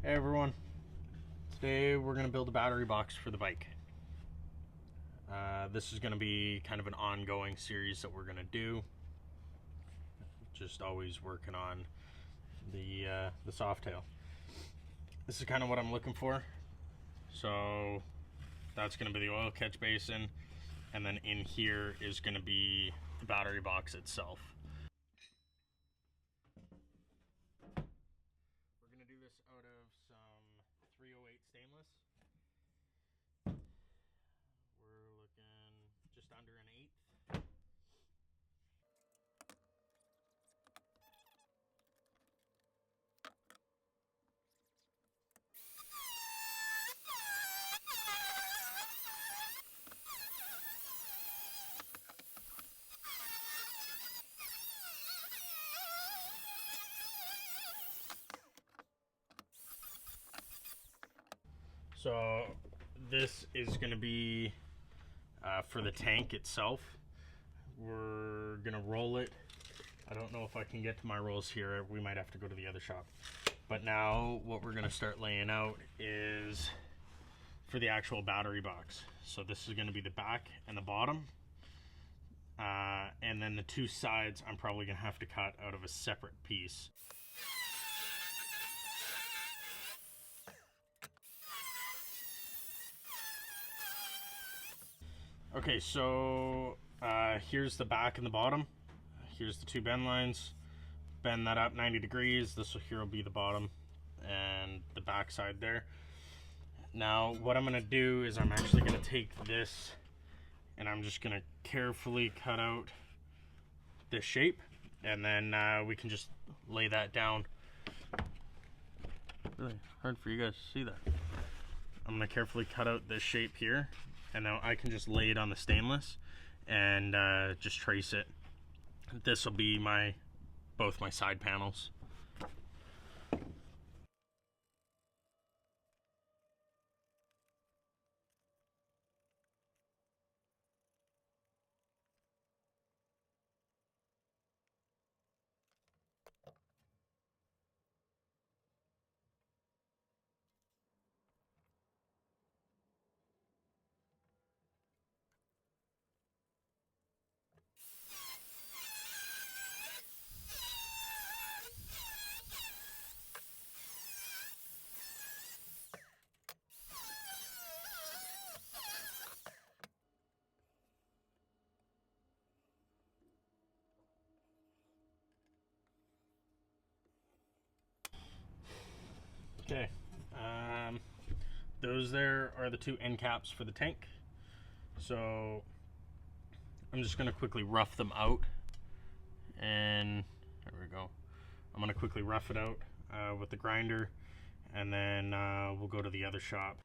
Hey everyone, today we're going to build a battery box for the bike. This is going to be kind of an ongoing series that we're going to do. Just always working on the Softail. This is kind of what I'm looking for. So that's going to be the oil catch basin, and then in here is going to be the battery box itself. We're going to do this out of some 308 stainless. We're looking just under an eighth. So this is going to be for the tank itself. We're going to roll it. I don't know if I can get to my rolls here. We might have to go to the other shop. But now what we're going to start laying out is for the actual battery box. So this is going to be the back and the bottom. And then the two sides I'm probably going to have to cut out of a separate piece. Okay, so here's the back and the bottom. Here's the two bend lines. Bend that up 90 degrees. This here will be the bottom and the back side there. Now what I'm going to do is I'm actually going to take this and I'm just going to carefully cut out this shape, and then we can just lay that down. Really hard for you guys to see that. I'm going to carefully cut out this shape here, and now I can just lay it on the stainless and just trace it. This will be both my side panels. Okay, those there are the two end caps for the tank. So I'm just going to quickly rough them out, and there we go. I'm going to quickly rough it out with the grinder, and then we'll go to the other shop.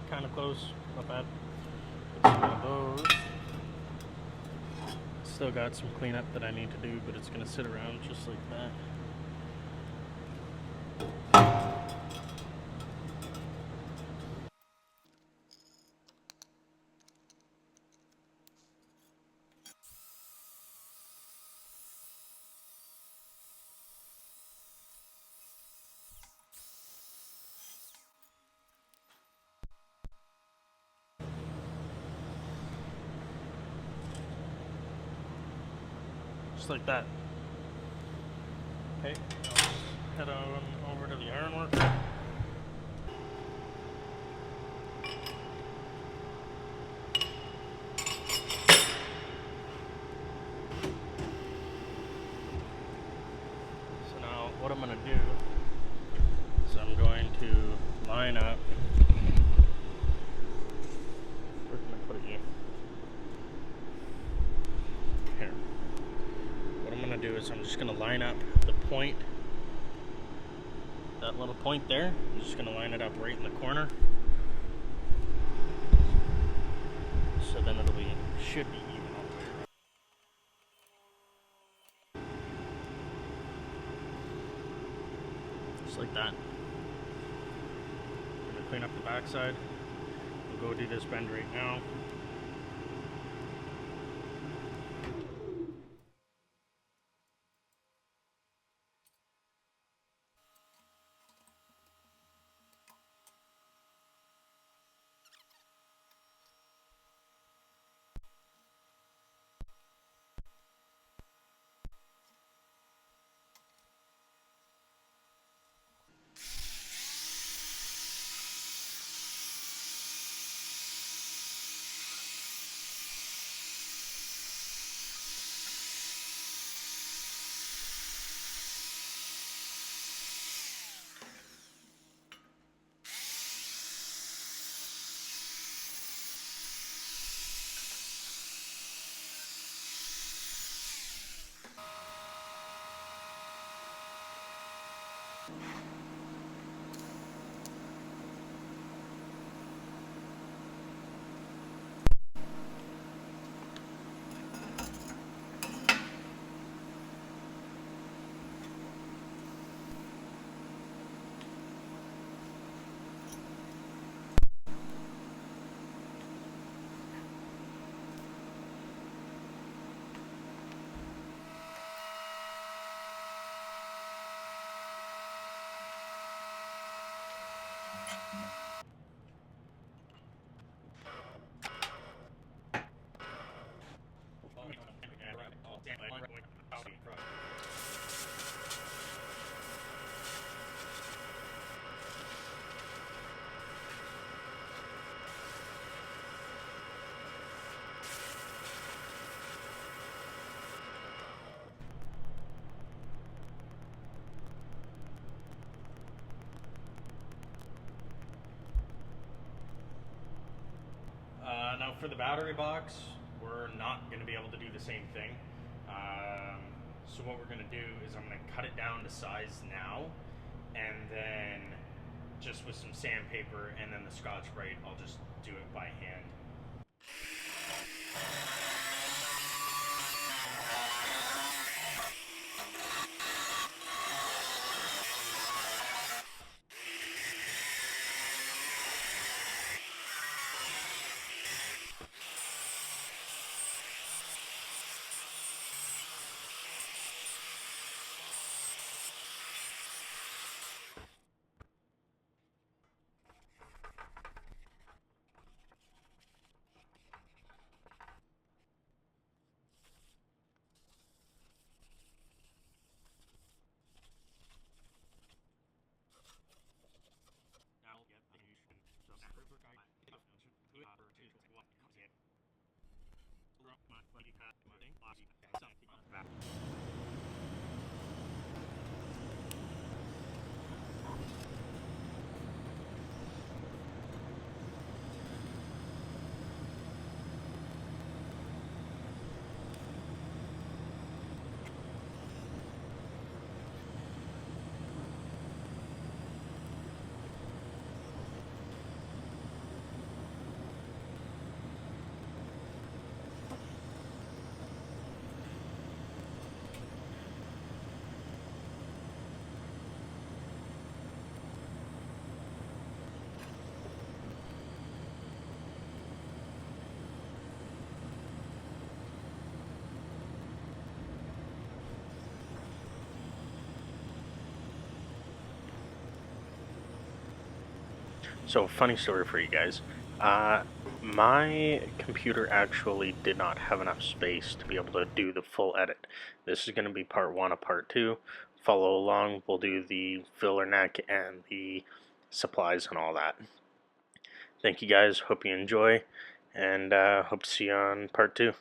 kind of close, not bad. It's one of those. Still got some cleanup that I need to do, but it's gonna sit around just like that. Just like that. Okay, I'll just head on over to the ironwork. So now what I'm going to do is I'm going to line up. Where can I put it here? Here. What I'm going to do is I'm just going to line up the point, that little point there. I'm just going to line it up right in the corner. So then should be even all the way around. Just like that. I'm going to clean up the backside. We'll go do this bend right now. Now for the battery box, we're not going to be able to do the same thing. So what we're going to do is I'm going to cut it down to size now, and then just with some sandpaper and then the Scotch-Brite, I'll just do it by hand. So, funny story for you guys. My computer actually did not have enough space to be able to do the full edit. This is going to be part 1 of part 2. Follow along, we'll do the filler neck and the supplies and all that. Thank you guys, hope you enjoy, and hope to see you on part 2.